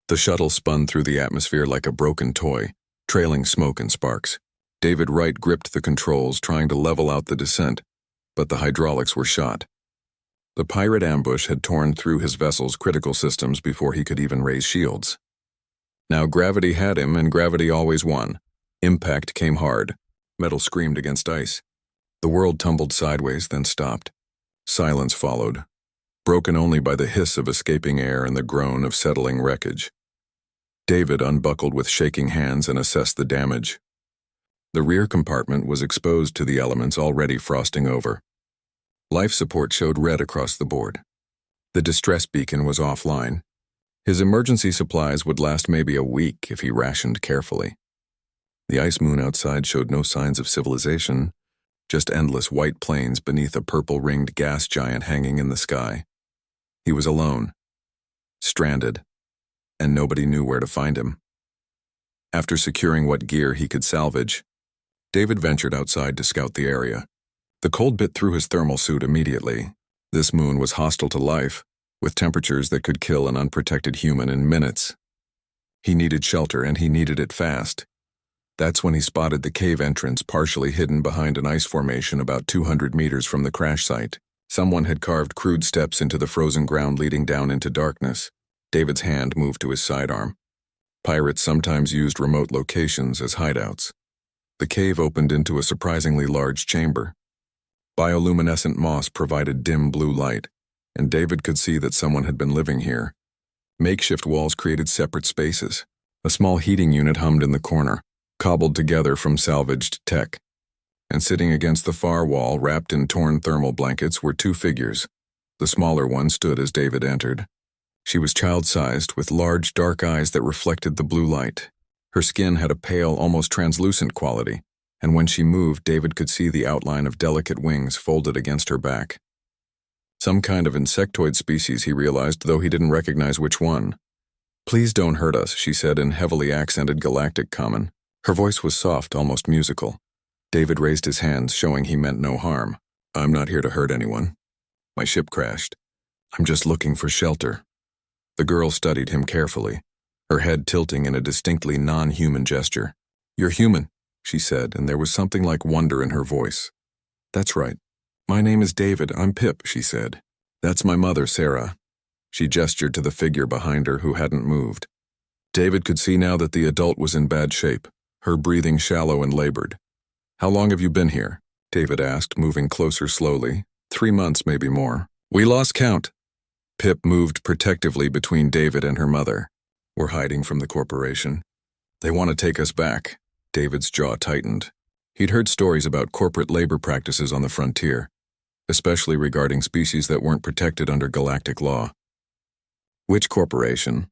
The shuttle spun through the atmosphere like a broken toy, trailing smoke and sparks. David Wright gripped the controls, trying to level out the descent, but the hydraulics were shot. The pirate ambush had torn through his vessel's critical systems before he could even raise shields. Now gravity had him, and gravity always won. Impact came hard. Metal screamed against ice. The world tumbled sideways, then stopped. Silence followed, broken only by the hiss of escaping air and the groan of settling wreckage. David unbuckled with shaking hands and assessed the damage. The rear compartment was exposed to the elements already frosting over. Life support showed red across the board. The distress beacon was offline. His emergency supplies would last maybe a week if he rationed carefully. The ice moon outside showed no signs of civilization, just endless white plains beneath a purple-ringed gas giant hanging in the sky. He was alone, stranded, and nobody knew where to find him. After securing what gear he could salvage, David ventured outside to scout the area. The cold bit through his thermal suit immediately. This moon was hostile to life, with temperatures that could kill an unprotected human in minutes. He needed shelter, and he needed it fast. That's when he spotted the cave entrance partially hidden behind an ice formation about 200 meters from the crash site. Someone had carved crude steps into the frozen ground leading down into darkness. David's hand moved to his sidearm. Pirates sometimes used remote locations as hideouts. The cave opened into a surprisingly large chamber. Bioluminescent moss provided dim blue light, and David could see that someone had been living here. Makeshift walls created separate spaces. A small heating unit hummed in the corner, cobbled together from salvaged tech. And sitting against the far wall, wrapped in torn thermal blankets, were two figures. The smaller one stood as David entered. She was child-sized, with large, dark eyes that reflected the blue light. Her skin had a pale, almost translucent quality, and when she moved, David could see the outline of delicate wings folded against her back. Some kind of insectoid species, he realized, though he didn't recognize which one. "Please don't hurt us," she said in heavily accented Galactic common. Her voice was soft, almost musical. David raised his hands, showing he meant no harm. "I'm not here to hurt anyone. My ship crashed. I'm just looking for shelter." The girl studied him carefully, her head tilting in a distinctly non-human gesture. "You're human," she said, and there was something like wonder in her voice. "That's right. My name is David. I'm Pip," she said. "That's my mother, Sarah." She gestured to the figure behind her who hadn't moved. David could see now that the adult was in bad shape, her breathing shallow and labored. "How long have you been here?" David asked, moving closer slowly. 3 months, maybe more." "We lost count." Pip moved protectively between David and her mother. "We're hiding from the corporation. They want to take us back." David's jaw tightened. He'd heard stories about corporate labor practices on the frontier, especially regarding species that weren't protected under galactic law. "Which corporation?"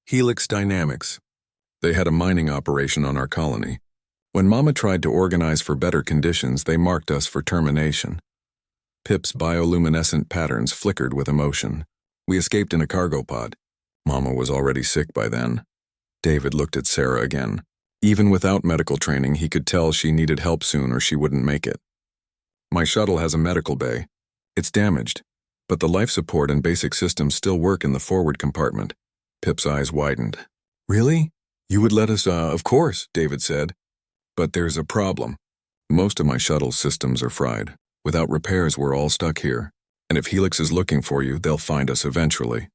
"Helix Dynamics. They had a mining operation on our colony. When Mama tried to organize for better conditions, they marked us for termination." Pip's bioluminescent patterns flickered with emotion. "We escaped in a cargo pod. Mama was already sick by then." David looked at Sarah again. Even without medical training, he could tell she needed help soon or she wouldn't make it. "My shuttle has a medical bay. It's damaged, but the life support and basic systems still work in the forward compartment." Pip's eyes widened. "Really? You would let us, Of course," David said. "But there's a problem. Most of my shuttle's systems are fried. Without repairs, we're all stuck here. And if Helix is looking for you, they'll find us eventually."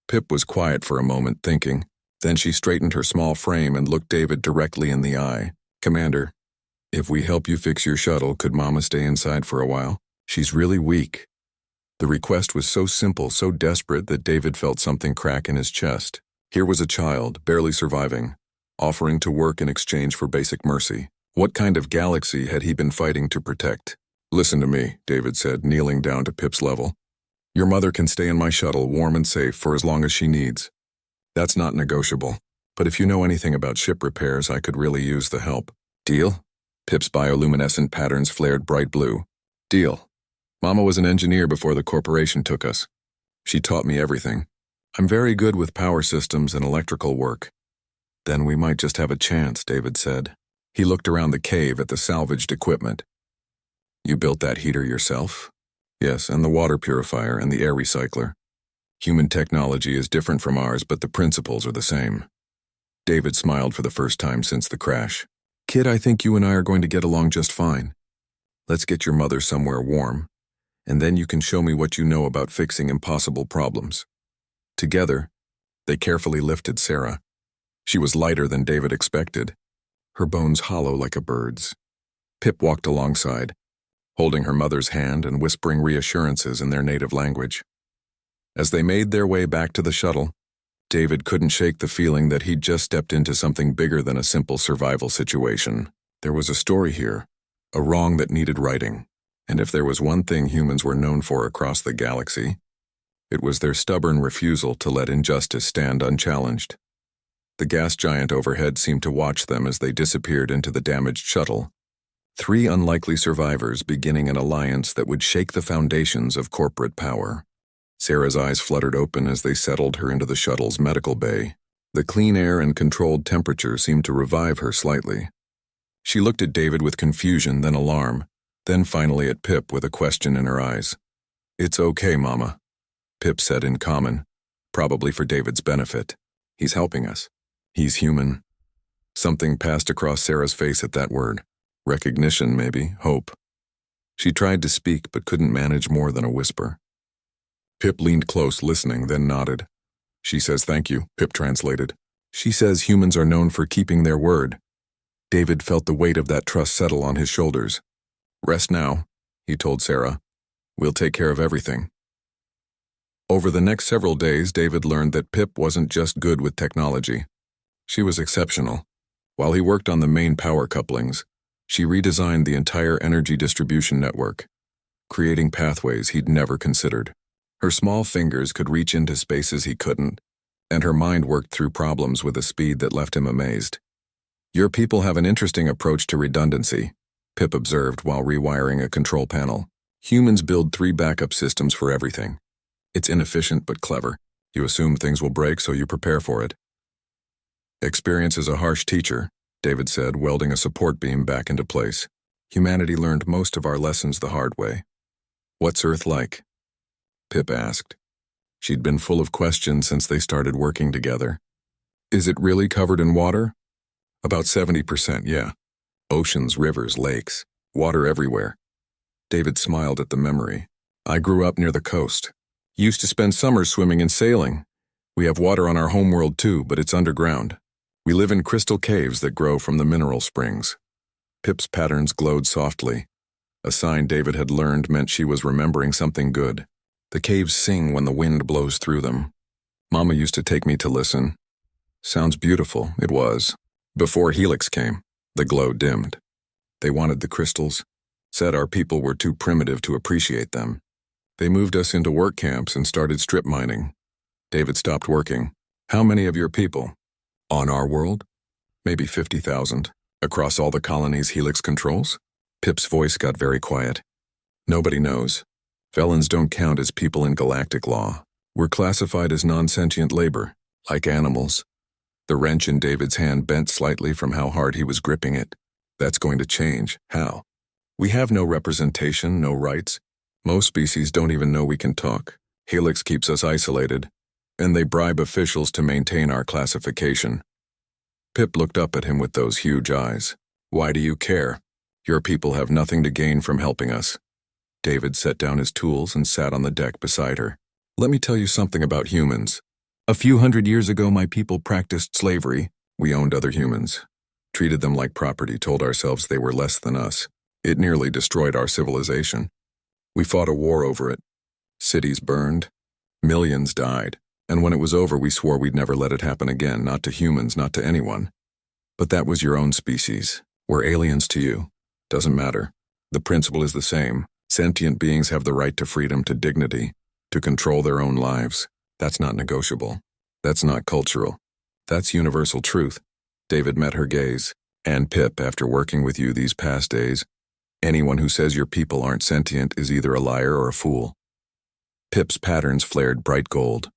Pip was quiet for a moment, thinking. Then she straightened her small frame and looked David directly in the eye. "Commander, if we help you fix your shuttle, could Mama stay inside for a while? She's really weak." The request was so simple, so desperate that David felt something crack in his chest. Here was a child, barely surviving, offering to work in exchange for basic mercy. What kind of galaxy had he been fighting to protect? "Listen to me," David said, kneeling down to Pip's level. "Your mother can stay in my shuttle, warm and safe, for as long as she needs. That's not negotiable. But if you know anything about ship repairs, I could really use the help." "Deal?" Pip's bioluminescent patterns flared bright blue. "Deal. Mama was an engineer before the corporation took us. She taught me everything. I'm very good with power systems and electrical work." "Then we might just have a chance," David said. He looked around the cave at the salvaged equipment. "You built that heater yourself?" "Yes, and the water purifier and the air recycler." Human technology is different from ours, but the principles are the same. David smiled for the first time since the crash. Kid, I think you and I are going to get along just fine. Let's get your mother somewhere warm, and then you can show me what you know about fixing impossible problems. Together, they carefully lifted Sarah. She was lighter than David expected, her bones hollow like a bird's. Pip walked alongside, holding her mother's hand and whispering reassurances in their native language. As they made their way back to the shuttle, David couldn't shake the feeling that he'd just stepped into something bigger than a simple survival situation. There was a story here, a wrong that needed righting, and if there was one thing humans were known for across the galaxy, it was their stubborn refusal to let injustice stand unchallenged. The gas giant overhead seemed to watch them as they disappeared into the damaged shuttle. 3 unlikely survivors beginning an alliance that would shake the foundations of corporate power. Sarah's eyes fluttered open as they settled her into the shuttle's medical bay. The clean air and controlled temperature seemed to revive her slightly. She looked at David with confusion, then alarm, then finally at Pip with a question in her eyes. "It's okay, Mama," Pip said in common, probably for David's benefit. "He's helping us. He's human." Something passed across Sarah's face at that word. Recognition, maybe, hope. She tried to speak but couldn't manage more than a whisper. Pip leaned close, listening, then nodded. "She says thank you," Pip translated. "She says humans are known for keeping their word." David felt the weight of that trust settle on his shoulders. "Rest now," he told Sarah. "We'll take care of everything." Over the next several days, David learned that Pip wasn't just good with technology. She was exceptional. While he worked on the main power couplings, she redesigned the entire energy distribution network, creating pathways he'd never considered. Her small fingers could reach into spaces he couldn't, and her mind worked through problems with a speed that left him amazed. "Your people have an interesting approach to redundancy," Pip observed while rewiring a control panel. "Humans build 3 backup systems for everything. It's inefficient but clever. You assume things will break, so you prepare for it." "Experience is a harsh teacher," David said, welding a support beam back into place. "Humanity learned most of our lessons the hard way." "What's Earth like?" Pip asked. She'd been full of questions since they started working together. "Is it really covered in water?" "About 70%, yeah. Oceans, rivers, lakes, water everywhere." David smiled at the memory. "I grew up near the coast. Used to spend summers swimming and sailing. We have water on our homeworld too, but it's underground. We live in crystal caves that grow from the mineral springs." Pip's patterns glowed softly. A sign David had learned meant she was remembering something good. "The caves sing when the wind blows through them. Mama used to take me to listen." "Sounds beautiful." It was. Before Helix came, the glow dimmed. "They wanted the crystals, said our people were too primitive to appreciate them. They moved us into work camps and started strip mining." David stopped working. "How many of your people?" "On our world? Maybe 50,000. Across all the colonies Helix controls?" Pip's voice got very quiet. "Nobody knows. Felons don't count as people in galactic law. We're classified as non-sentient labor, like animals." The wrench in David's hand bent slightly from how hard he was gripping it. "That's going to change. How? We have no representation, no rights. Most species don't even know we can talk. Helix keeps us isolated, and they bribe officials to maintain our classification." Pip looked up at him with those huge eyes. "Why do you care? Your people have nothing to gain from helping us." David set down his tools and sat on the deck beside her. "Let me tell you something about humans. A few hundred years ago, my people practiced slavery. We owned other humans, treated them like property, told ourselves they were less than us. It nearly destroyed our civilization. We fought a war over it. Cities burned. Millions died. And when it was over, we swore we'd never let it happen again, not to humans, not to anyone. But that was your own species. We're aliens to you. Doesn't matter. The principle is the same. Sentient beings have the right to freedom, to dignity, to control their own lives. That's not negotiable. That's not cultural. That's universal truth." David met her gaze. "And Pip, after working with you these past days, anyone who says your people aren't sentient is either a liar or a fool." Pip's patterns flared bright gold,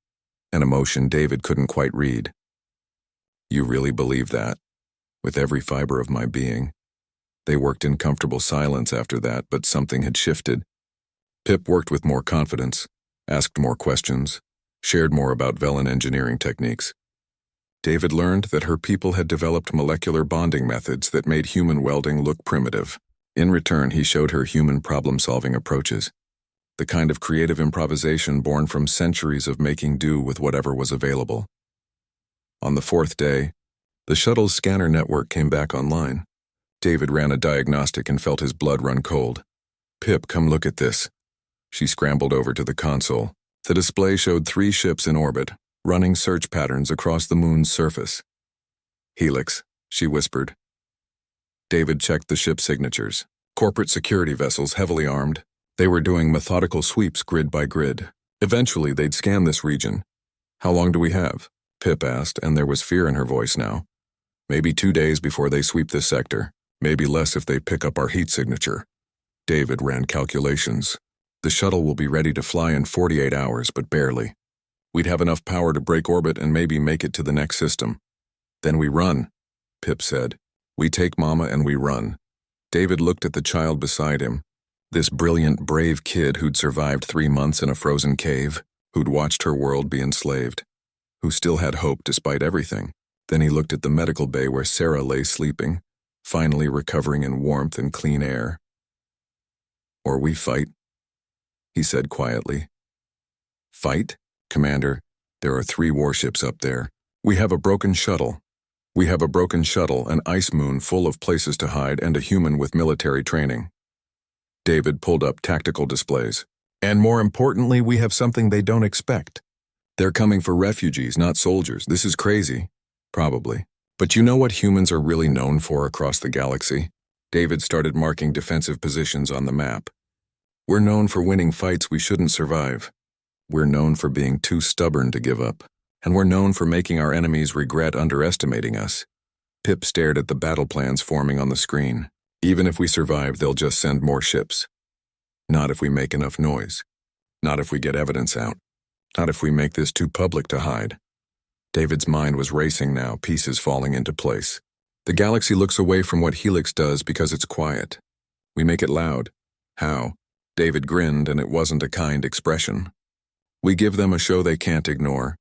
an emotion David couldn't quite read. "You really believe that?" "With every fiber of my being." They worked in comfortable silence after that, but something had shifted. Pip worked with more confidence, asked more questions, shared more about Velen engineering techniques. David learned that her people had developed molecular bonding methods that made human welding look primitive. In return, he showed her human problem-solving approaches, the kind of creative improvisation born from centuries of making do with whatever was available. On the fourth day, the shuttle's scanner network came back online. David ran a diagnostic and felt his blood run cold. "Pip, come look at this." She scrambled over to the console. The display showed 3 ships in orbit, running search patterns across the moon's surface. "Helix," she whispered. David checked the ship signatures. Corporate security vessels, heavily armed. They were doing methodical sweeps grid by grid. Eventually, they'd scan this region. "How long do we have?" Pip asked, and there was fear in her voice now. "Maybe 2 days before they sweep this sector. Maybe less if they pick up our heat signature." David ran calculations. "The shuttle will be ready to fly in 48 hours, but barely. We'd have enough power to break orbit and maybe make it to the next system. Then we run," Pip said. "We take Mama and we run." David looked at the child beside him. This brilliant, brave kid who'd survived 3 months in a frozen cave, who'd watched her world be enslaved, who still had hope despite everything. Then he looked at the medical bay where Sarah lay sleeping, finally recovering in warmth and clean air. "Or we fight," he said quietly. "Fight? Commander, there are 3 warships up there. We have a broken shuttle. We have a broken shuttle, an ice moon full of places to hide, and a human with military training." David pulled up tactical displays. "And more importantly, we have something they don't expect. They're coming for refugees, not soldiers. This is crazy." "Probably. But you know what humans are really known for across the galaxy?" David started marking defensive positions on the map. "We're known for winning fights we shouldn't survive. We're known for being too stubborn to give up. And we're known for making our enemies regret underestimating us." Pip stared at the battle plans forming on the screen. "Even if we survive, they'll just send more ships. Not if we make enough noise. Not if we get evidence out. Not if we make this too public to hide." David's mind was racing now, pieces falling into place. "The galaxy looks away from what Helix does because it's quiet. We make it loud." "How?" David grinned, and it wasn't a kind expression. "We give them a show they can't ignore,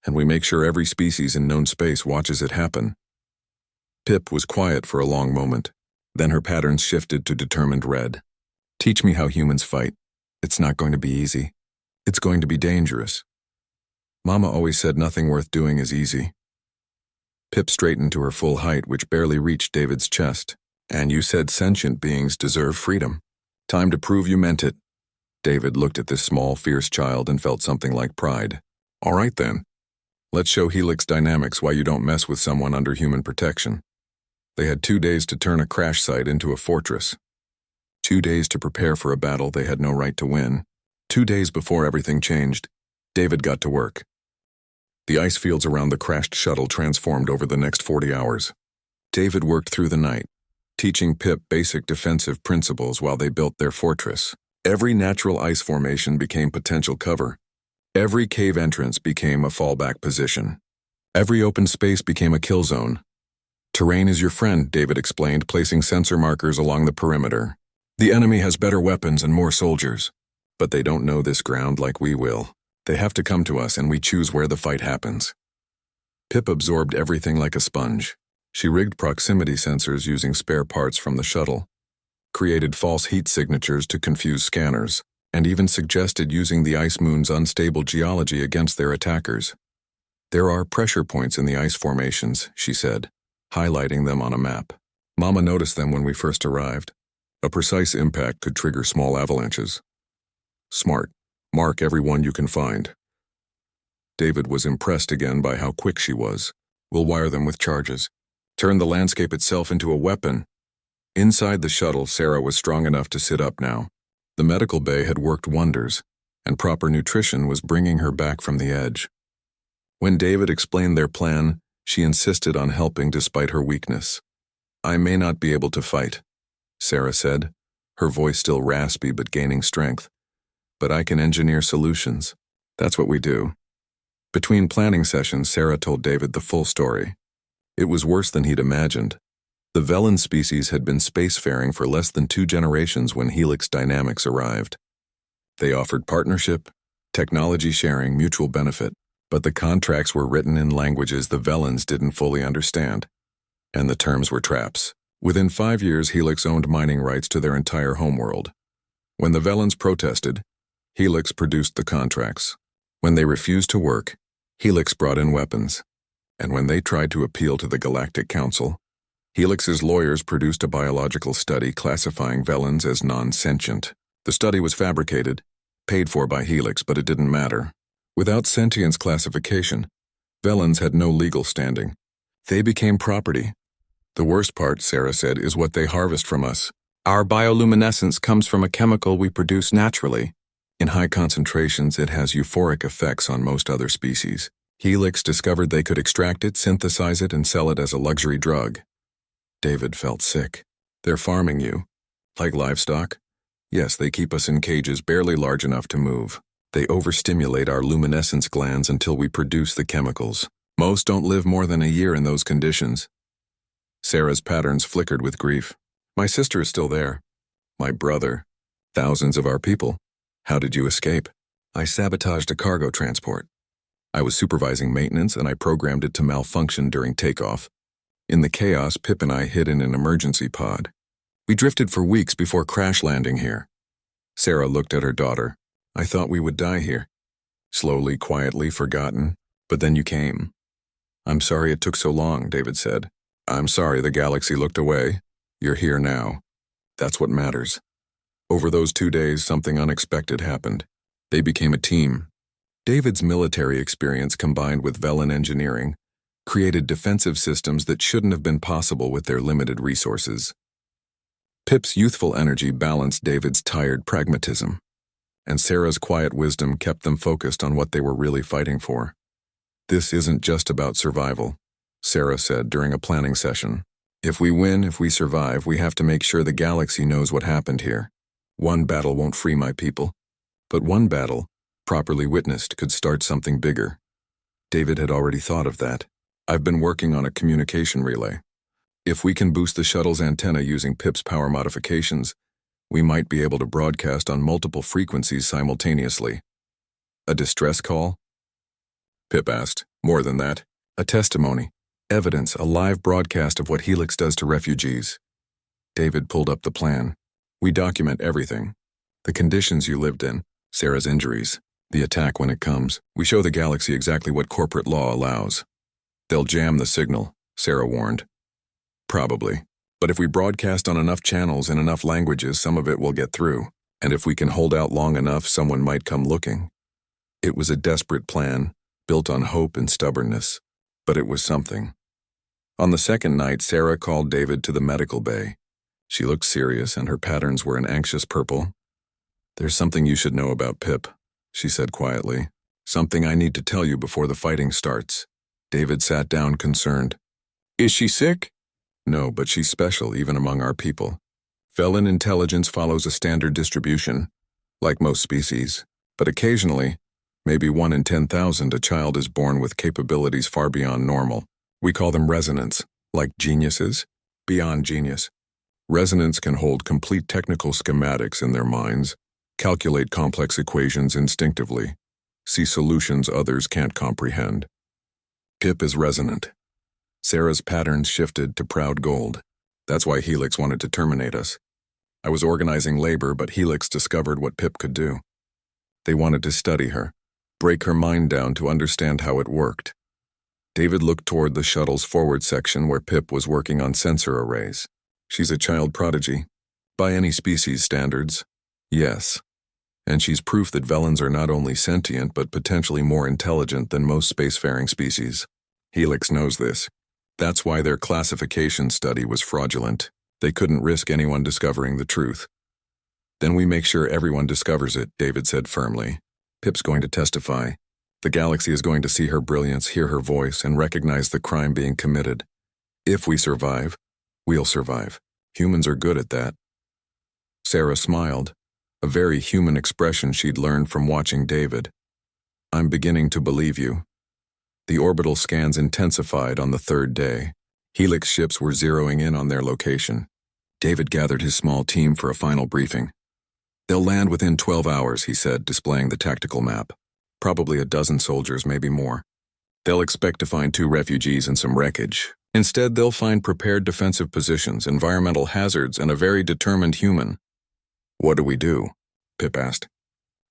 and we make sure every species in known space watches it happen." Pip was quiet for a long moment. Then her patterns shifted to determined red. "Teach me how humans fight. It's not going to be easy. It's going to be dangerous. Mama always said nothing worth doing is easy." Pip straightened to her full height, which barely reached David's chest. "And you said sentient beings deserve freedom. Time to prove you meant it." David looked at this small, fierce child and felt something like pride. "All right then. Let's show Helix Dynamics why you don't mess with someone under human protection." They had 2 days to turn a crash site into a fortress. 2 days to prepare for a battle they had no right to win. 2 days before everything changed, David got to work. The ice fields around the crashed shuttle transformed over the next 40 hours. David worked through the night, teaching Pip basic defensive principles while they built their fortress. Every natural ice formation became potential cover. Every cave entrance became a fallback position. Every open space became a kill zone. "Terrain is your friend," David explained, placing sensor markers along the perimeter. "The enemy has better weapons and more soldiers. But they don't know this ground like we will. They have to come to us, and we choose where the fight happens." Pip absorbed everything like a sponge. She rigged proximity sensors using spare parts from the shuttle, created false heat signatures to confuse scanners, and even suggested using the ice moon's unstable geology against their attackers. "There are pressure points in the ice formations," she said, highlighting them on a map. "Mama noticed them when we first arrived. A precise impact could trigger small avalanches." "Smart. Mark every one you can find." David was impressed again by how quick she was. "We'll wire them with charges. Turn the landscape itself into a weapon." Inside the shuttle, Sarah was strong enough to sit up now. The medical bay had worked wonders, and proper nutrition was bringing her back from the edge. When David explained their plan, she insisted on helping despite her weakness. "I may not be able to fight," Sarah said, her voice still raspy but gaining strength. "But I can engineer solutions. That's what we do." Between planning sessions, Sarah told David the full story. It was worse than he'd imagined. The Velen species had been spacefaring for less than 2 generations when Helix Dynamics arrived. They offered partnership, Technology sharing, mutual benefit. But the contracts were written in languages the Velans didn't fully understand. And the terms were traps. Within 5 years, Helix owned mining rights to their entire homeworld. When the Velans protested, Helix produced the contracts. When they refused to work, Helix brought in weapons. And when they tried to appeal to the Galactic Council, Helix's lawyers produced a biological study classifying Velans as non-sentient. The study was fabricated, paid for by Helix, but it didn't matter. Without sentience classification, Velans had no legal standing. They became property. The worst part, Sarah said, is what they harvest from us. Our bioluminescence comes from a chemical we produce naturally. In high concentrations, it has euphoric effects on most other species. Helix discovered they could extract it, synthesize it, and sell it as a luxury drug. David felt sick. They're farming you. Like livestock? Yes, they keep us in cages barely large enough to move. They overstimulate our luminescence glands until we produce the chemicals. Most don't live more than a year in those conditions. Sarah's patterns flickered with grief. My sister is still there. My brother. Thousands of our people. How did you escape? I sabotaged a cargo transport. I was supervising maintenance and I programmed it to malfunction during takeoff. In the chaos, Pip and I hid in an emergency pod. We drifted for weeks before crash landing here. Sarah looked at her daughter. I thought we would die here. Slowly, quietly, forgotten. But then you came. I'm sorry it took so long, David said. I'm sorry the galaxy looked away. You're here now. That's what matters. Over those 2 days, something unexpected happened. They became a team. David's military experience combined with Velan engineering created defensive systems that shouldn't have been possible with their limited resources. Pip's youthful energy balanced David's tired pragmatism, and Sarah's quiet wisdom kept them focused on what they were really fighting for. This isn't just about survival, Sarah said during a planning session. If we win, if we survive, we have to make sure the galaxy knows what happened here. One battle won't free my people, but one battle, properly witnessed, could start something bigger. David had already thought of that. I've been working on a communication relay. If we can boost the shuttle's antenna using Pip's power modifications, we might be able to broadcast on multiple frequencies simultaneously. A distress call? Pip asked. More than that. A testimony. Evidence, a live broadcast of what Helix does to refugees. David pulled up the plan. We document everything. The conditions you lived in, Sarah's injuries, the attack when it comes. We show the galaxy exactly what corporate law allows. They'll jam the signal, Sarah warned. Probably. But if we broadcast on enough channels in enough languages, some of it will get through. And if we can hold out long enough, someone might come looking. It was a desperate plan, built on hope and stubbornness. But it was something. On the second night, Sarah called David to the medical bay. She looked serious, and her patterns were an anxious purple. There's something you should know about Pip, she said quietly. Something I need to tell you before the fighting starts. David sat down, concerned. Is she sick? No, but she's special, even among our people. Velan intelligence follows a standard distribution, like most species. But occasionally, maybe 1 in 10,000, a child is born with capabilities far beyond normal. We call them resonants, like geniuses, beyond genius. Resonants can hold complete technical schematics in their minds, calculate complex equations instinctively, see solutions others can't comprehend. Pip is resonant. Sarah's patterns shifted to proud gold. That's why Helix wanted to terminate us. I was organizing labor, but Helix discovered what Pip could do. They wanted to study her, break her mind down to understand how it worked. David looked toward the shuttle's forward section where Pip was working on sensor arrays. She's a child prodigy. By any species standards, yes. And she's proof that Velans are not only sentient but potentially more intelligent than most spacefaring species. Helix knows this. That's why their classification study was fraudulent. They couldn't risk anyone discovering the truth. Then we make sure everyone discovers it, David said firmly. Pip's going to testify. The galaxy is going to see her brilliance, hear her voice, and recognize the crime being committed. If we survive, we'll survive. Humans are good at that. Sarah smiled, a very human expression she'd learned from watching David. I'm beginning to believe you. The orbital scans intensified on the third day. Helix ships were zeroing in on their location. David gathered his small team for a final briefing. They'll land within 12 hours, he said, displaying the tactical map. Probably a dozen soldiers, maybe more. They'll expect to find 2 refugees and some wreckage. Instead, they'll find prepared defensive positions, environmental hazards, and a very determined human. What do we do? Pip asked.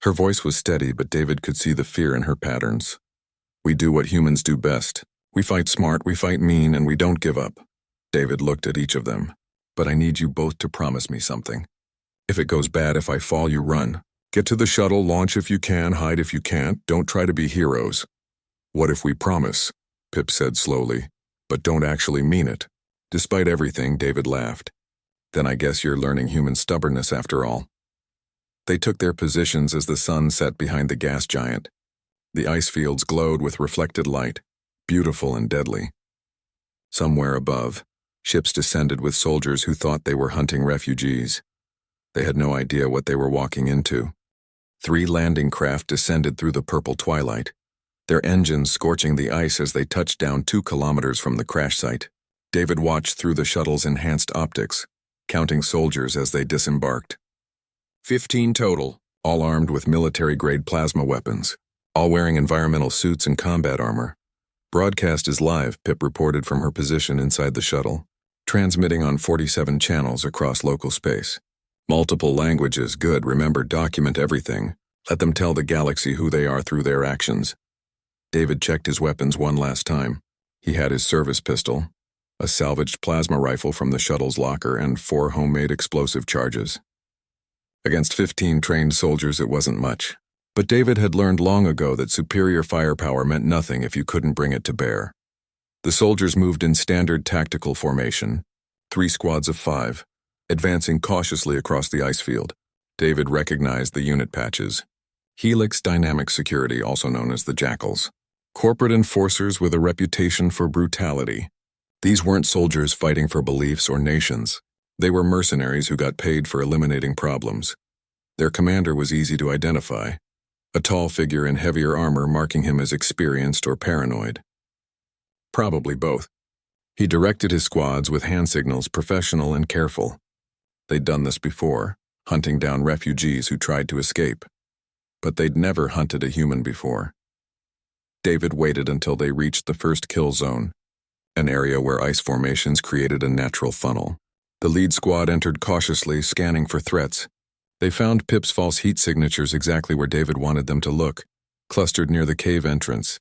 Her voice was steady, but David could see the fear in her patterns. We do what humans do best. We fight smart, we fight mean, and we don't give up. David looked at each of them. But I need you both to promise me something. If it goes bad, if I fall, you run. Get to the shuttle, launch if you can, hide if you can't. Don't try to be heroes. What if we promise? Pip said slowly. But don't actually mean it. Despite everything, David laughed. Then I guess you're learning human stubbornness after all. They took their positions as the sun set behind the gas giant. The ice fields glowed with reflected light, beautiful and deadly. Somewhere above, ships descended with soldiers who thought they were hunting refugees. They had no idea what they were walking into. 3 landing craft descended through the purple twilight, their engines scorching the ice as they touched down 2 kilometers from the crash site. David watched through the shuttle's enhanced optics, counting soldiers as they disembarked. 15 total, all armed with military-grade plasma weapons, all wearing environmental suits and combat armor. Broadcast is live, Pip reported from her position inside the shuttle, transmitting on 47 channels across local space. Multiple languages, good, remember, document everything. Let them tell the galaxy who they are through their actions. David checked his weapons one last time. He had his service pistol, a salvaged plasma rifle from the shuttle's locker, and 4 homemade explosive charges. Against 15 trained soldiers, it wasn't much. But David had learned long ago that superior firepower meant nothing if you couldn't bring it to bear. The soldiers moved in standard tactical formation, 3 squads of 5, advancing cautiously across the ice field. David recognized the unit patches. Helix Dynamic Security, also known as the Jackals. Corporate enforcers with a reputation for brutality. These weren't soldiers fighting for beliefs or nations. They were mercenaries who got paid for eliminating problems. Their commander was easy to identify, a tall figure in heavier armor marking him as experienced or paranoid. Probably both. He directed his squads with hand signals, professional and careful. They'd done this before, hunting down refugees who tried to escape. But they'd never hunted a human before. David waited until they reached the first kill zone, an area where ice formations created a natural funnel. The lead squad entered cautiously, scanning for threats. They found Pip's false heat signatures exactly where David wanted them to look, clustered near the cave entrance.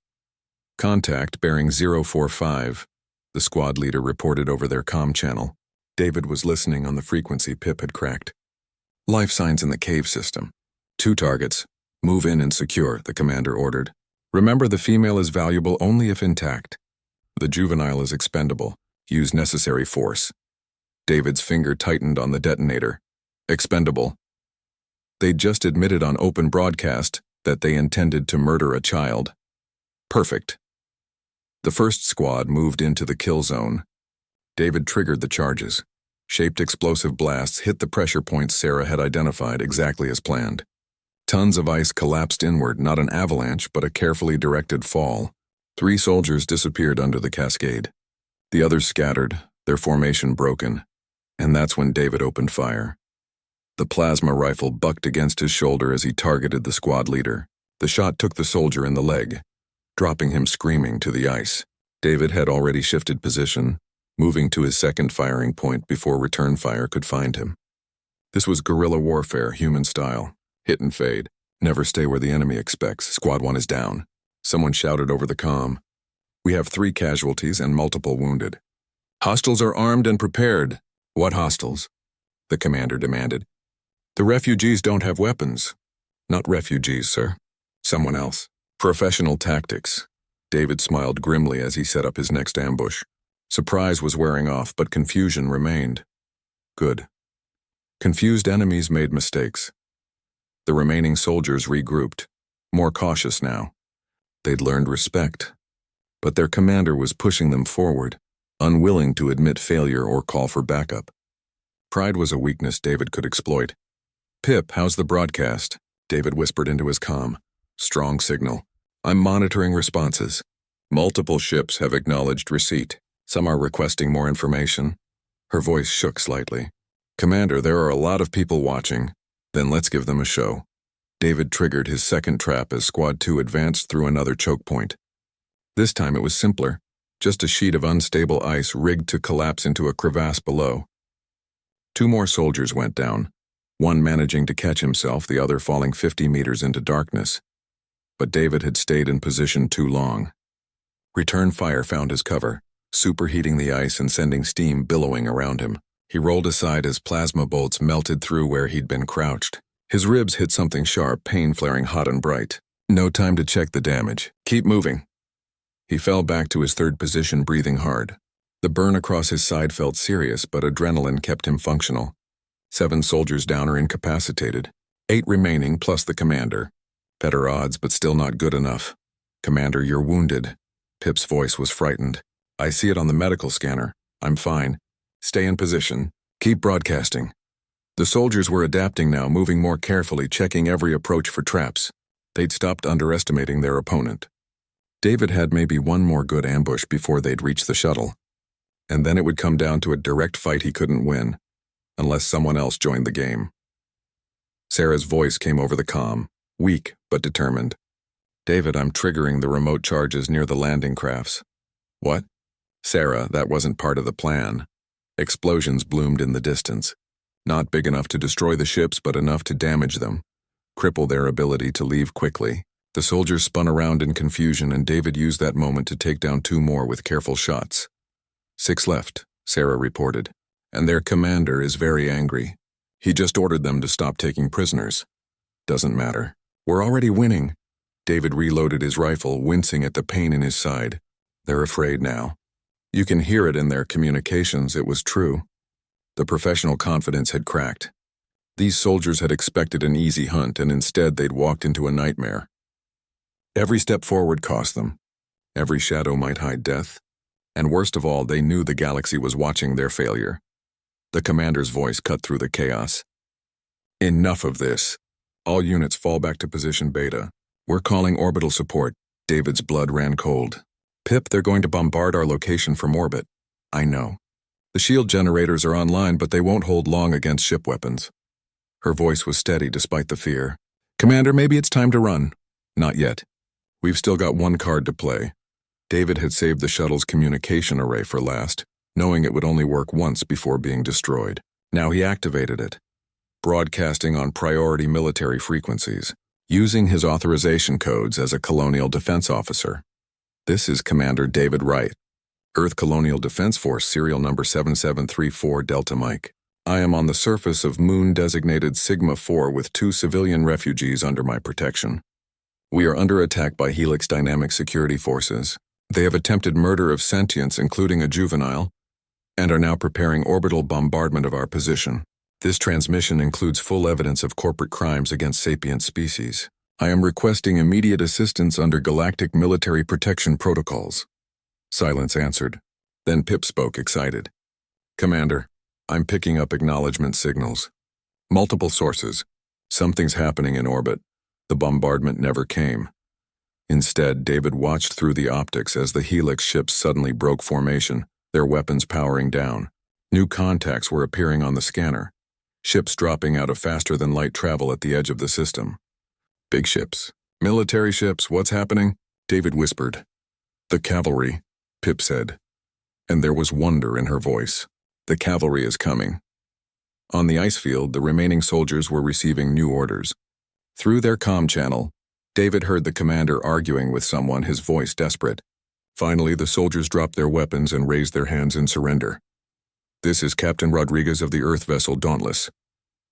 Contact bearing 045, the squad leader reported over their comm channel. David was listening on the frequency Pip had cracked. Life signs in the cave system. 2 targets. Move in and secure, the commander ordered. Remember, the female is valuable only if intact. The juvenile is expendable. Use necessary force. David's finger tightened on the detonator. Expendable. They'd just admitted on open broadcast that they intended to murder a child. Perfect. The first squad moved into the kill zone. David triggered the charges. Shaped explosive blasts hit the pressure points Sarah had identified exactly as planned. Tons of ice collapsed inward, not an avalanche, but a carefully directed fall. 3 soldiers disappeared under the cascade. The others scattered, their formation broken. And that's when David opened fire. The plasma rifle bucked against his shoulder as he targeted the squad leader. The shot took the soldier in the leg, dropping him screaming to the ice. David had already shifted position, moving to his second firing point before return fire could find him. This was guerrilla warfare, human style. Hit and fade. Never stay where the enemy expects. Squad 1 is down. Someone shouted over the comm. We have 3 casualties and multiple wounded. Hostiles are armed and prepared. What hostiles? The commander demanded. The refugees don't have weapons. Not refugees, sir. Someone else. Professional tactics. David smiled grimly as he set up his next ambush. Surprise was wearing off, but confusion remained. Good. Confused enemies made mistakes. The remaining soldiers regrouped, more cautious now. They'd learned respect. But their commander was pushing them forward, unwilling to admit failure or call for backup. Pride was a weakness David could exploit. Pip, how's the broadcast? David whispered into his comm. Strong signal. I'm monitoring responses. Multiple ships have acknowledged receipt. Some are requesting more information. Her voice shook slightly. Commander, there are a lot of people watching. Then let's give them a show. David triggered his second trap as Squad 2 advanced through another choke point. This time it was simpler, just a sheet of unstable ice rigged to collapse into a crevasse below. 2 more soldiers went down, one managing to catch himself, the other falling 50 meters into darkness. But David had stayed in position too long. Return fire found his cover, superheating the ice and sending steam billowing around him. He rolled aside as plasma bolts melted through where he'd been crouched. His ribs hit something sharp, pain flaring hot and bright. No time to check the damage. Keep moving. He fell back to his third position, breathing hard. The burn across his side felt serious, but adrenaline kept him functional. 7 soldiers down or incapacitated. 8 remaining, plus the commander. Better odds, but still not good enough. Commander, you're wounded. Pip's voice was frightened. I see it on the medical scanner. I'm fine. Stay in position. Keep broadcasting. The soldiers were adapting now, moving more carefully, checking every approach for traps. They'd stopped underestimating their opponent. David had maybe one more good ambush before they'd reach the shuttle. And then it would come down to a direct fight he couldn't win, unless someone else joined the game. Sarah's voice came over the comm, weak but determined. David, I'm triggering the remote charges near the landing crafts. What? Sarah, that wasn't part of the plan. Explosions bloomed in the distance. Not big enough to destroy the ships, but enough to damage them, cripple their ability to leave quickly. The soldiers spun around in confusion, and David used that moment to take down 2 more with careful shots. 6 left, Sarah reported, and their commander is very angry. He just ordered them to stop taking prisoners. Doesn't matter. We're already winning. David reloaded his rifle, wincing at the pain in his side. They're afraid now. You can hear it in their communications. It was true. The professional confidence had cracked. These soldiers had expected an easy hunt, and instead they'd walked into a nightmare. Every step forward cost them. Every shadow might hide death. And worst of all, they knew the galaxy was watching their failure. The commander's voice cut through the chaos. Enough of this. All units fall back to position Beta. We're calling orbital support. David's blood ran cold. Pip, they're going to bombard our location from orbit. I know. The shield generators are online, but they won't hold long against ship weapons. Her voice was steady despite the fear. Commander, maybe it's time to run. Not yet. We've still got 1 card to play. David had saved the shuttle's communication array for last, knowing it would only work once before being destroyed. Now he activated it, broadcasting on priority military frequencies, using his authorization codes as a colonial defense officer. This is Commander David Wright, Earth Colonial Defense Force, serial number 7734 Delta Mike. I am on the surface of moon-designated Sigma-4 with 2 civilian refugees under my protection. We are under attack by Helix Dynamic Security Forces. They have attempted murder of sentients, including a juvenile, and are now preparing orbital bombardment of our position. This transmission includes full evidence of corporate crimes against sapient species. I am requesting immediate assistance under Galactic Military Protection Protocols. Silence answered. Then Pip spoke, excited. Commander, I'm picking up acknowledgement signals. Multiple sources. Something's happening in orbit. The bombardment never came. Instead, David watched through the optics as the Helix ships suddenly broke formation, their weapons powering down. New contacts were appearing on the scanner. Ships dropping out of faster-than-light travel at the edge of the system. Big ships. Military ships, what's happening? David whispered. The cavalry, Pip said. And there was wonder in her voice. The cavalry is coming. On the ice field, the remaining soldiers were receiving new orders. Through their comm channel, David heard the commander arguing with someone, his voice desperate. Finally, the soldiers dropped their weapons and raised their hands in surrender. This is Captain Rodriguez of the Earth vessel Dauntless,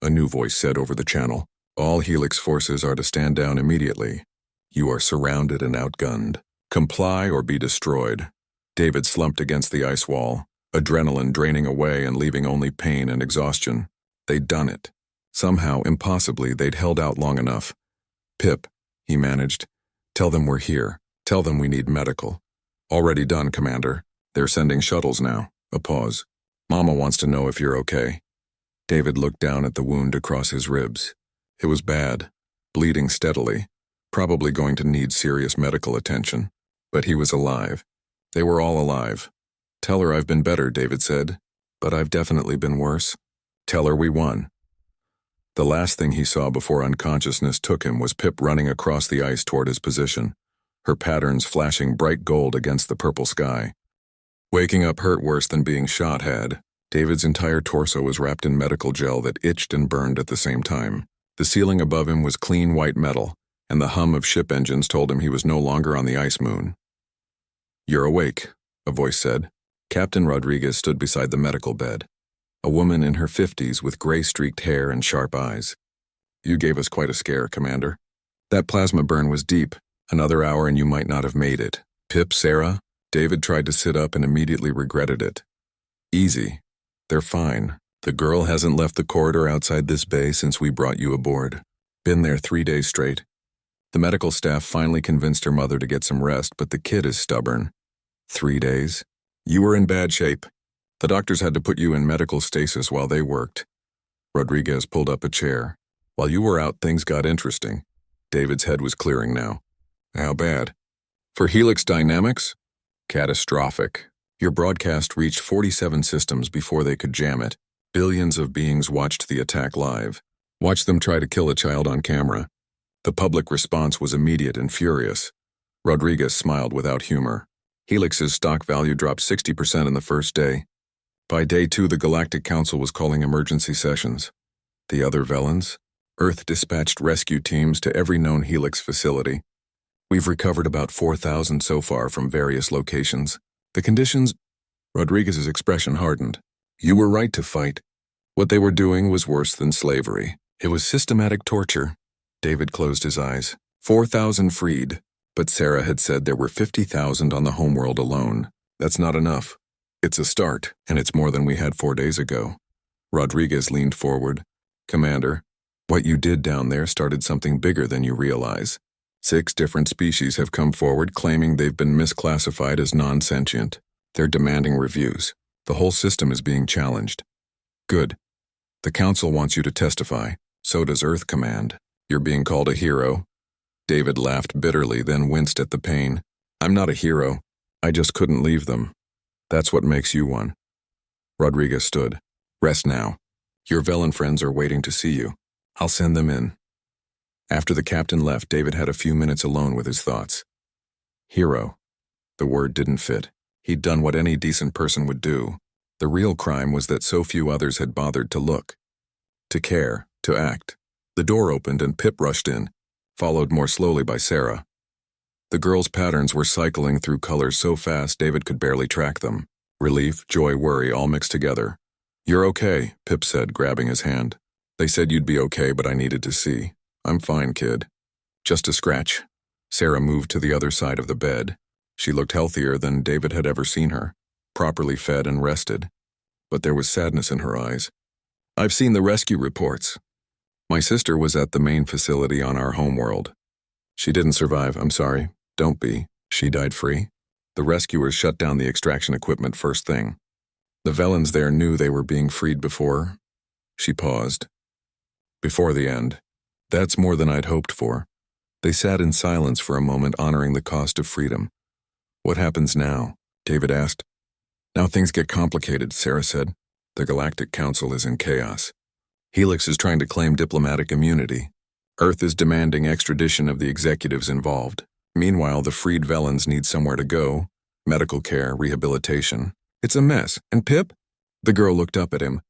a new voice said over the channel. All Helix forces are to stand down immediately. You are surrounded and outgunned. Comply or be destroyed. David slumped against the ice wall, adrenaline draining away and leaving only pain and exhaustion. They'd done it. Somehow, impossibly, they'd held out long enough. Pip, he managed. Tell them we're here. Tell them we need medical. Already done, Commander. They're sending shuttles now. A pause. Mama wants to know if you're okay. David looked down at the wound across his ribs. It was bad, bleeding steadily, probably going to need serious medical attention. But he was alive. They were all alive. Tell her I've been better, David said. But I've definitely been worse. Tell her we won. The last thing he saw before unconsciousness took him was Pip running across the ice toward his position, her patterns flashing bright gold against the purple sky. Waking up hurt worse than being shot had. David's entire torso was wrapped in medical gel that itched and burned at the same time. The ceiling above him was clean white metal, and the hum of ship engines told him he was no longer on the ice moon. "You're awake," a voice said. Captain Rodriguez stood beside the medical bed, a woman in her 50s with gray-streaked hair and sharp eyes. "You gave us quite a scare, Commander. That plasma burn was deep. Another hour and you might not have made it. Pip, Sarah?" David tried to sit up and immediately regretted it. "Easy. They're fine. The girl hasn't left the corridor outside this bay since we brought you aboard. Been there 3 days straight." The medical staff finally convinced her mother to get some rest, but the kid is stubborn. 3 days? You were in bad shape. The doctors had to put you in medical stasis while they worked. Rodriguez pulled up a chair. "While you were out, things got interesting." David's head was clearing now. "How bad?" "For Helix Dynamics? Catastrophic. Your broadcast reached 47 systems before they could jam it. Billions of beings watched the attack live. Watched them try to kill a child on camera. The public response was immediate and furious." Rodriguez smiled without humor. "Helix's stock value dropped 60% in the first day. By day 2, the Galactic Council was calling emergency sessions. The other Velans? Earth dispatched rescue teams to every known Helix facility. We've recovered about 4,000 so far from various locations. The conditions—" Rodriguez's expression hardened. "You were right to fight. What they were doing was worse than slavery. It was systematic torture." David closed his eyes. 4,000 freed, but Sarah had said there were 50,000 on the homeworld alone. That's not enough. It's a start, and it's more than we had 4 days ago. Rodriguez leaned forward. "Commander, what you did down there started something bigger than you realize. 6 different species have come forward claiming they've been misclassified as non-sentient. They're demanding reviews. The whole system is being challenged." "Good. The Council wants you to testify. So does Earth Command. You're being called a hero." David laughed bitterly, then winced at the pain. "I'm not a hero. I just couldn't leave them. That's what makes you one." Rodriguez stood. "Rest now. Your Velen friends are waiting to see you. I'll send them in." After the captain left, David had a few minutes alone with his thoughts. Hero. The word didn't fit. He'd done what any decent person would do. The real crime was that so few others had bothered to look, to care, to act. The door opened and Pip rushed in, followed more slowly by Sarah. The girl's patterns were cycling through colors so fast David could barely track them. Relief, joy, worry, all mixed together. "You're okay," Pip said, grabbing his hand. "They said you'd be okay, but I needed to see. I'm fine, kid. Just a scratch." Sarah moved to the other side of the bed. She looked healthier than David had ever seen her, properly fed and rested. But there was sadness in her eyes. "I've seen the rescue reports. My sister was at the main facility on our homeworld. She didn't survive, I'm sorry. Don't be. She died free. The rescuers shut down the extraction equipment first thing. The Velens there knew they were being freed before." She paused. "Before the end. That's more than I'd hoped for." They sat in silence for a moment, honoring the cost of freedom. "What happens now?" David asked. "Now things get complicated," Sarah said. "The Galactic Council is in chaos. Helix is trying to claim diplomatic immunity. Earth is demanding extradition of the executives involved. Meanwhile, the freed Velens need somewhere to go, medical care, rehabilitation. It's a mess. And Pip?" The girl looked up at him.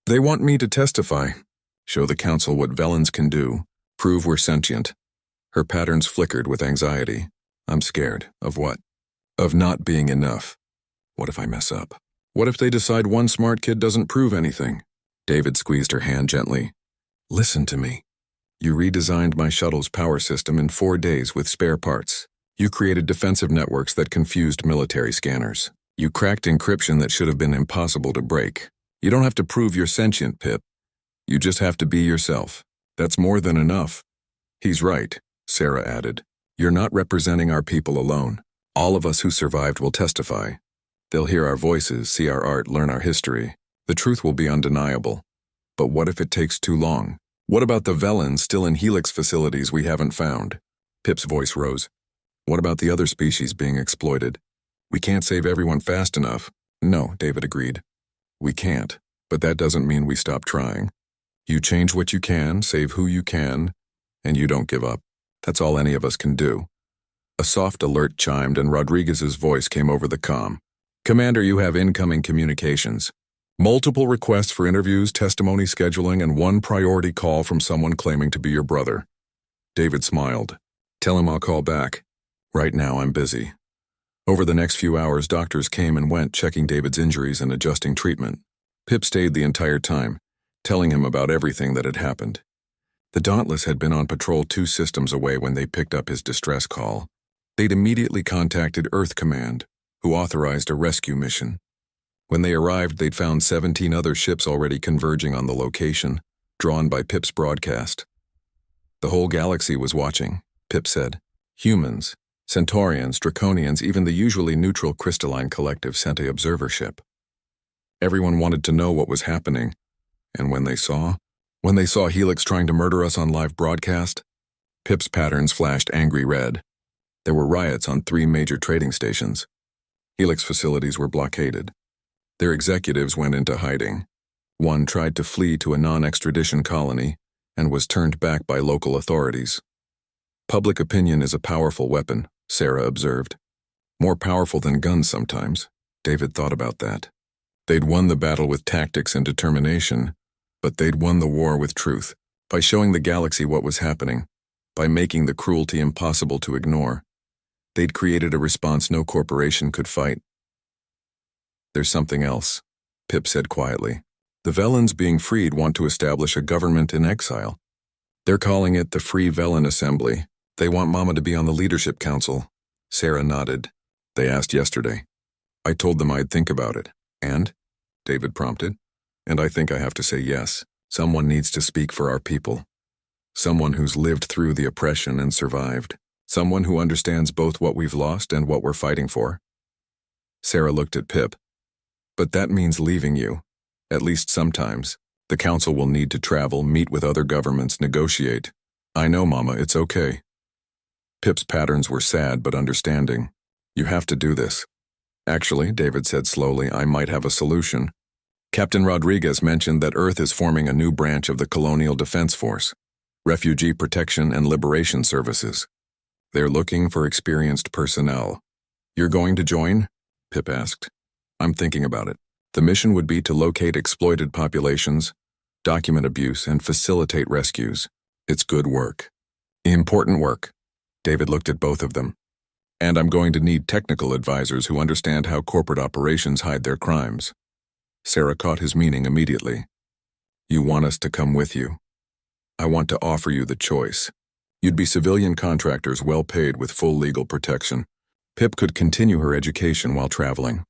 "They want me to testify. Show the Council what Velens can do. Prove we're sentient." Her patterns flickered with anxiety. "I'm scared. Of what?" "Of not being enough. What if I mess up? What if they decide one smart kid doesn't prove anything?" David squeezed her hand gently. "Listen to me. You redesigned my shuttle's power system in 4 days with spare parts. You created defensive networks that confused military scanners. You cracked encryption that should have been impossible to break. You don't have to prove you're sentient, Pip. You just have to be yourself. That's more than enough." "He's right," Sarah added. "You're not representing our people alone. All of us who survived will testify. They'll hear our voices, see our art, learn our history. The truth will be undeniable. But what if it takes too long? What about the Velens still in Helix facilities we haven't found?" Pip's voice rose. "What about the other species being exploited? We can't save everyone fast enough." "No," David agreed. "We can't, but that doesn't mean we stop trying. You change what you can, save who you can, and you don't give up. That's all any of us can do. A soft alert chimed and Rodriguez's voice came over the comm. Commander, you have incoming communications. Multiple requests for interviews, testimony scheduling, and one priority call from someone claiming to be your brother. David smiled. Tell him I'll call back. Right now I'm busy. Over the next few hours, doctors came and went, checking David's injuries and adjusting treatment. Pip stayed the entire time, telling him about everything that had happened. The Dauntless had been on patrol 2 systems away when they picked up his distress call. They'd immediately contacted Earth Command, who authorized a rescue mission. When they arrived, they'd found 17 other ships already converging on the location, drawn by Pip's broadcast. The whole galaxy was watching, Pip said. Humans, Centaurians, Draconians, even the usually neutral crystalline collective sent a observer ship. Everyone wanted to know what was happening, and when they saw Helix trying to murder us on live broadcast, Pip's patterns flashed angry red. There were riots on 3 major trading stations. Helix facilities were blockaded. Their executives went into hiding. One tried to flee to a non-extradition colony and was turned back by local authorities. Public opinion is a powerful weapon, Sarah observed. More powerful than guns sometimes. David thought about that. They'd won the battle with tactics and determination, but they'd won the war with truth, by showing the galaxy what was happening, by making the cruelty impossible to ignore. They'd created a response no corporation could fight. There's something else, Pip said quietly. The Velans being freed want to establish a government in exile. They're calling it the Free Velan Assembly. They want Mama to be on the leadership council. Sarah nodded. They asked yesterday. I told them I'd think about it. And? David prompted. And I think I have to say yes. Someone needs to speak for our people. Someone who's lived through the oppression and survived. Someone who understands both what we've lost and what we're fighting for. Sarah looked at Pip. But that means leaving you. At least sometimes. The council will need to travel, meet with other governments, negotiate. I know, Mama, it's okay. Pip's patterns were sad but understanding. You have to do this. Actually, David said slowly, I might have a solution. Captain Rodriguez mentioned that Earth is forming a new branch of the Colonial Defense Force, Refugee Protection and Liberation Services. They're looking for experienced personnel. You're going to join? Pip asked. I'm thinking about it. The mission would be to locate exploited populations, document abuse, and facilitate rescues. It's good work. Important work. David looked at both of them. And I'm going to need technical advisors who understand how corporate operations hide their crimes. Sarah caught his meaning immediately. You want us to come with you. I want to offer you the choice. You'd be civilian contractors well paid with full legal protection. Pip could continue her education while traveling.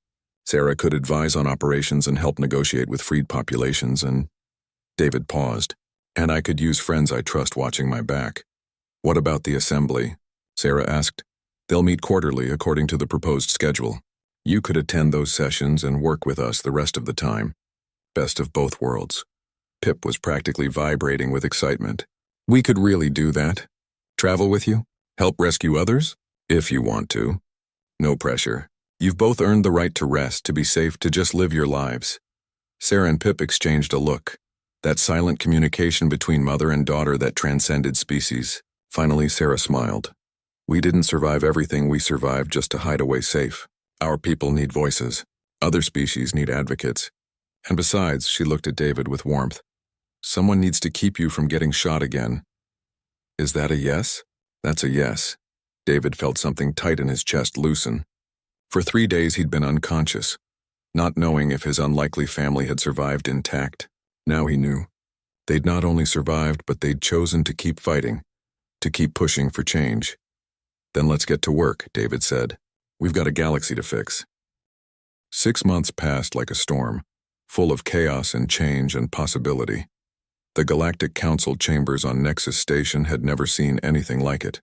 Sarah could advise on operations and help negotiate with freed populations, and David paused. And I could use friends I trust watching my back. What about the assembly? Sarah asked. They'll meet quarterly according to the proposed schedule. You could attend those sessions and work with us the rest of the time. Best of both worlds. Pip was practically vibrating with excitement. We could really do that. Travel with you? Help rescue others? If you want to. No pressure. You've both earned the right to rest, to be safe, to just live your lives. Sarah and Pip exchanged a look. That silent communication between mother and daughter that transcended species. Finally, Sarah smiled. We didn't survive everything we survived just to hide away safe. Our people need voices. Other species need advocates. And besides, she looked at David with warmth. Someone needs to keep you from getting shot again. Is that a yes? That's a yes. David felt something tight in his chest loosen. For 3 days he'd been unconscious, not knowing if his unlikely family had survived intact. Now he knew. They'd not only survived, but they'd chosen to keep fighting, to keep pushing for change. Then let's get to work, David said. We've got a galaxy to fix. 6 months passed like a storm, full of chaos and change and possibility. The Galactic Council chambers on Nexus Station had never seen anything like it.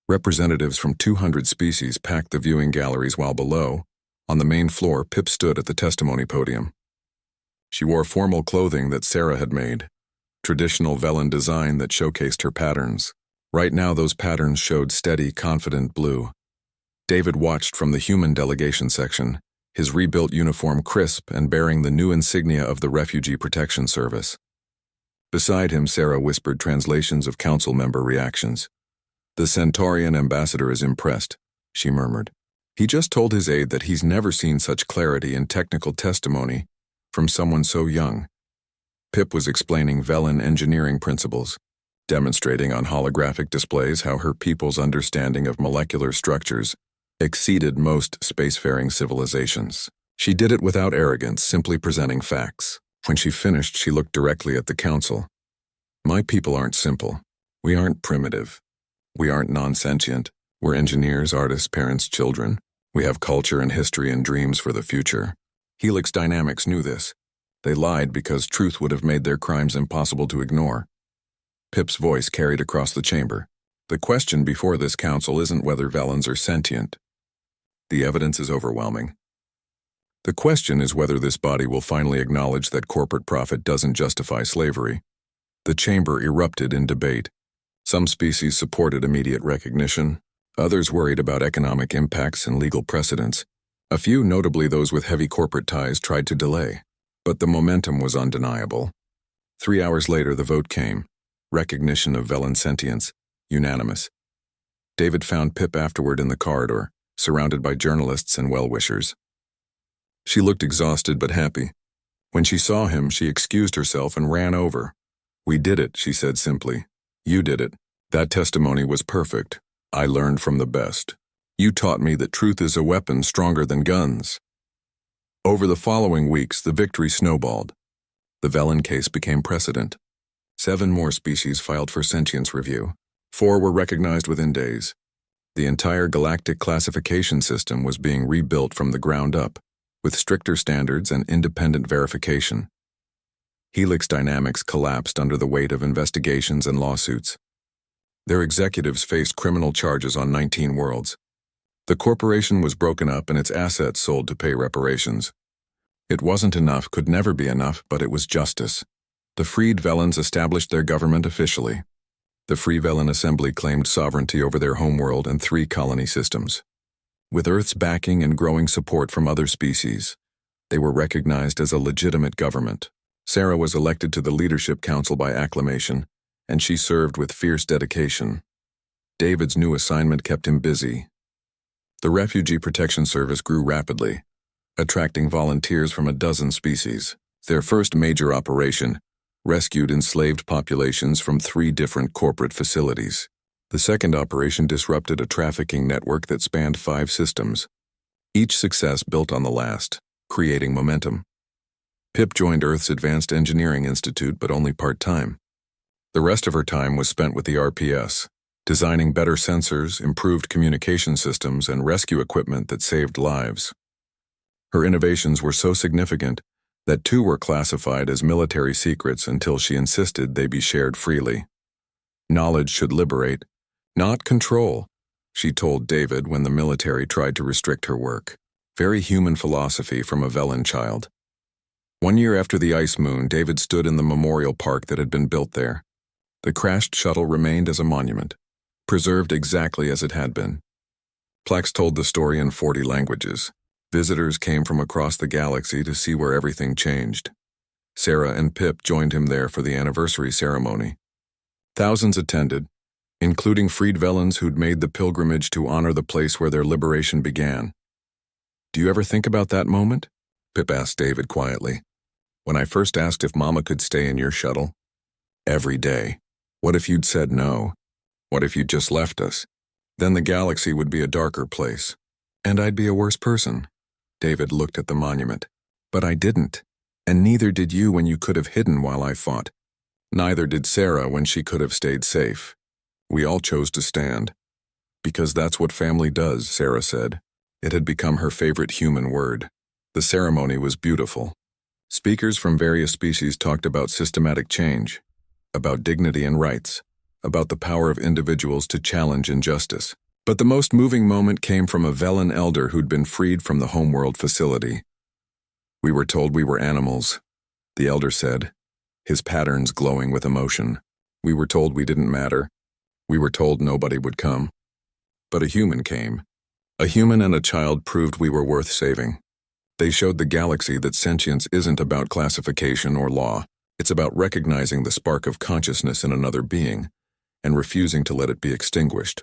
Representatives from 200 species packed the viewing galleries while below, on the main floor, Pip stood at the testimony podium. She wore formal clothing that Sarah had made, traditional Velan design that showcased her patterns. Right now those patterns showed steady, confident blue. David watched from the human delegation section, his rebuilt uniform crisp and bearing the new insignia of the Refugee Protection Service. Beside him, Sarah whispered translations of council member reactions. "The Centaurian ambassador is impressed," she murmured. "He just told his aide that he's never seen such clarity in technical testimony from someone so young." Pip was explaining Velen engineering principles, demonstrating on holographic displays how her people's understanding of molecular structures exceeded most spacefaring civilizations. She did it without arrogance, simply presenting facts. When she finished, she looked directly at the council. "My people aren't simple. We aren't primitive. We aren't non-sentient. We're engineers, artists, parents, children. We have culture and history and dreams for the future." Helix Dynamics knew this. They lied because truth would have made their crimes impossible to ignore. Pip's voice carried across the chamber. "The question before this council isn't whether Velens are sentient. The evidence is overwhelming. The question is whether this body will finally acknowledge that corporate profit doesn't justify slavery." The chamber erupted in debate. Some species supported immediate recognition, others worried about economic impacts and legal precedents. A few, notably those with heavy corporate ties, tried to delay. But the momentum was undeniable. 3 hours later, the vote came. Recognition of Velen sentience, unanimous. David found Pip afterward in the corridor, surrounded by journalists and well-wishers. She looked exhausted but happy. When she saw him, she excused herself and ran over. "We did it," she said simply. "You did it. That testimony was perfect. I learned from the best. You taught me that truth is a weapon stronger than guns." Over the following weeks, the victory snowballed. The Velen case became precedent. 7 more species filed for sentience review. 4 were recognized within days. The entire galactic classification system was being rebuilt from the ground up, with stricter standards and independent verification. Helix Dynamics collapsed under the weight of investigations and lawsuits. Their executives faced criminal charges on 19 worlds. The corporation was broken up and its assets sold to pay reparations. It wasn't enough, could never be enough, but it was justice. The freed Velens established their government officially. The Free Velen Assembly claimed sovereignty over their homeworld and 3 colony systems. With Earth's backing and growing support from other species, they were recognized as a legitimate government. Sarah was elected to the Leadership Council by acclamation, and she served with fierce dedication. David's new assignment kept him busy. The Refugee Protection Service grew rapidly, attracting volunteers from a dozen species. Their first major operation rescued enslaved populations from 3 different corporate facilities. The second operation disrupted a trafficking network that spanned 5 systems. Each success built on the last, creating momentum. Pip joined Earth's Advanced Engineering Institute, but only part-time. The rest of her time was spent with the RPS, designing better sensors, improved communication systems, and rescue equipment that saved lives. Her innovations were so significant that 2 were classified as military secrets until she insisted they be shared freely. "Knowledge should liberate, not control," she told David when the military tried to restrict her work. Very human philosophy from a Velen child. 1 year after the ice moon, David stood in the memorial park that had been built there. The crashed shuttle remained as a monument, preserved exactly as it had been. Plaques told the story in 40 languages. Visitors came from across the galaxy to see where everything changed. Sarah and Pip joined him there for the anniversary ceremony. Thousands attended, including freed Velens who'd made the pilgrimage to honor the place where their liberation began. "Do you ever think about that moment?" Pip asked David quietly. "When I first asked if Mama could stay in your shuttle?" "Every day. What if you'd said no? What if you'd just left us? Then the galaxy would be a darker place. And I'd be a worse person." David looked at the monument. "But I didn't. And neither did you when you could have hidden while I fought. Neither did Sarah when she could have stayed safe. We all chose to stand. Because that's what family does," Sarah said. It had become her favorite human word. The ceremony was beautiful. Speakers from various species talked about systematic change, about dignity and rights, about the power of individuals to challenge injustice. But the most moving moment came from a Velen elder who'd been freed from the homeworld facility. "We were told we were animals," the elder said, his patterns glowing with emotion. "We were told we didn't matter. We were told nobody would come. But a human came. A human and a child proved we were worth saving. They showed the galaxy that sentience isn't about classification or law. It's about recognizing the spark of consciousness in another being and refusing to let it be extinguished.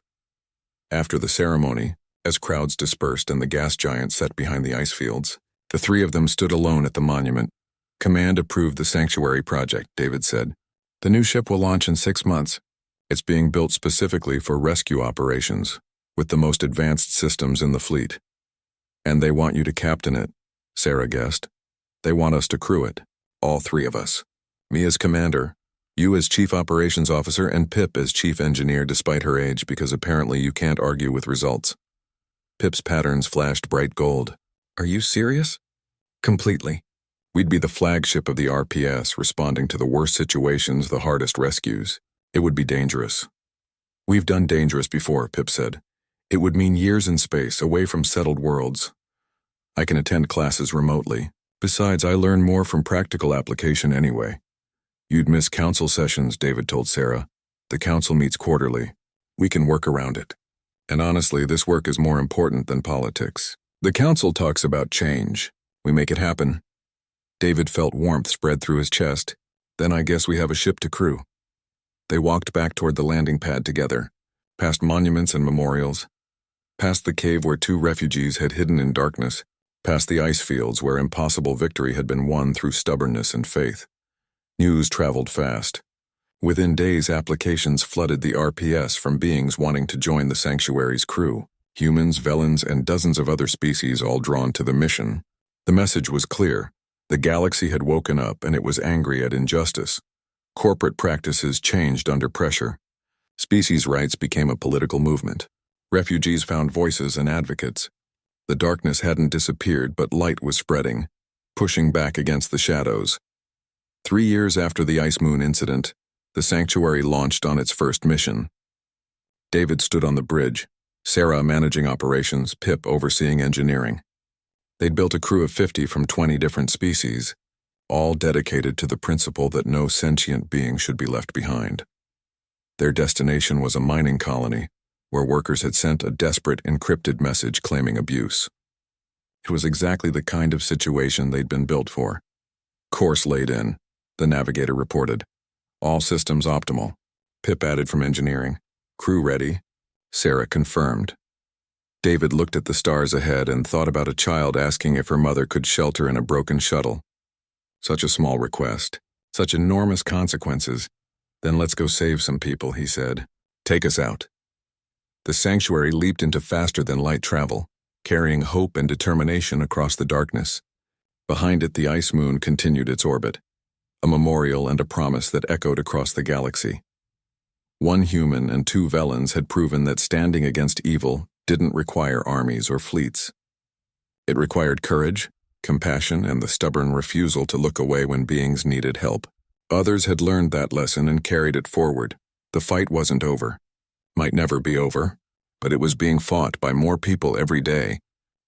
After the ceremony, as crowds dispersed and the gas giant sat behind the ice fields, the three of them stood alone at the monument. Command approved the Sanctuary project, David said. The new ship will launch in 6 months. It's being built specifically for rescue operations, with the most advanced systems in the fleet. And they want you to captain it, Sarah guessed. They want us to crew it, all three of us. Me as commander, you as chief operations officer, and Pip as chief engineer despite her age, because apparently you can't argue with results. Pip's patterns flashed bright gold. Are you serious? Completely. We'd be the flagship of the RPS, responding to the worst situations, the hardest rescues. It would be dangerous. We've done dangerous before, Pip said. It would mean years in space, away from settled worlds. I can attend classes remotely. Besides, I learn more from practical application anyway. You'd miss council sessions, David told Sarah. The council meets quarterly. We can work around it. And honestly, this work is more important than politics. The council talks about change. We make it happen. David felt warmth spread through his chest. Then I guess we have a ship to crew. They walked back toward the landing pad together, past monuments and memorials, past the cave where 2 refugees had hidden in darkness, past the ice fields where impossible victory had been won through stubbornness and faith. News traveled fast. Within days, applications flooded the RPS from beings wanting to join the Sanctuary's crew. Humans, Velans, and dozens of other species all drawn to the mission. The message was clear. The galaxy had woken up and it was angry at injustice. Corporate practices changed under pressure. Species rights became a political movement. Refugees found voices and advocates. The darkness hadn't disappeared, but light was spreading, pushing back against the shadows. 3 years after the Ice Moon incident, the Sanctuary launched on its first mission. David stood on the bridge, Sarah managing operations, Pip overseeing engineering. They'd built a crew of 50 from 20 different species, all dedicated to the principle that no sentient being should be left behind. Their destination was a mining colony, where workers had sent a desperate encrypted message claiming abuse. It was exactly the kind of situation they'd been built for. Course laid in, the navigator reported. All systems optimal. Pip added from engineering. Crew ready. Sarah confirmed. David looked at the stars ahead and thought about a child asking if her mother could shelter in a broken shuttle. Such a small request. Such enormous consequences. Then let's go save some people, he said. Take us out. The Sanctuary leaped into faster-than-light travel, carrying hope and determination across the darkness. Behind it, the Ice Moon continued its orbit, a memorial and a promise that echoed across the galaxy. 1 human and 2 Velans had proven that standing against evil didn't require armies or fleets. It required courage, compassion, and the stubborn refusal to look away when beings needed help. Others had learned that lesson and carried it forward. The fight wasn't over. Might never be over, but it was being fought by more people every day,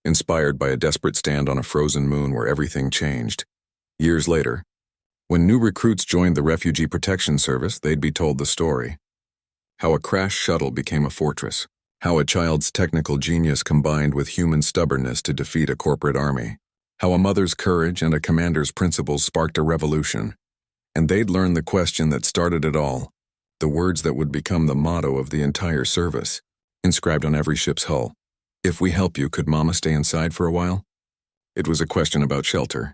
inspired by a desperate stand on a frozen moon where everything changed. Years later, when new recruits joined the Refugee Protection Service, they'd be told the story. How a crashed shuttle became a fortress. How a child's technical genius combined with human stubbornness to defeat a corporate army. How a mother's courage and a commander's principles sparked a revolution. And they'd learn the question that started it all. The words that would become the motto of the entire service, inscribed on every ship's hull. If we help you, could Mama stay inside for a while? It was a question about shelter,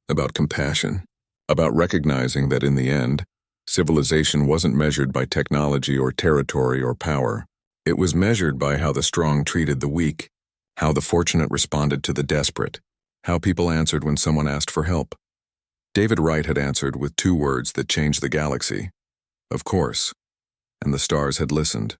about compassion, about recognizing that in the end, civilization wasn't measured by technology or territory or power. It was measured by how the strong treated the weak, how the fortunate responded to the desperate, how people answered when someone asked for help. David Wright had answered with 2 words that changed the galaxy. Of course. And the stars had listened.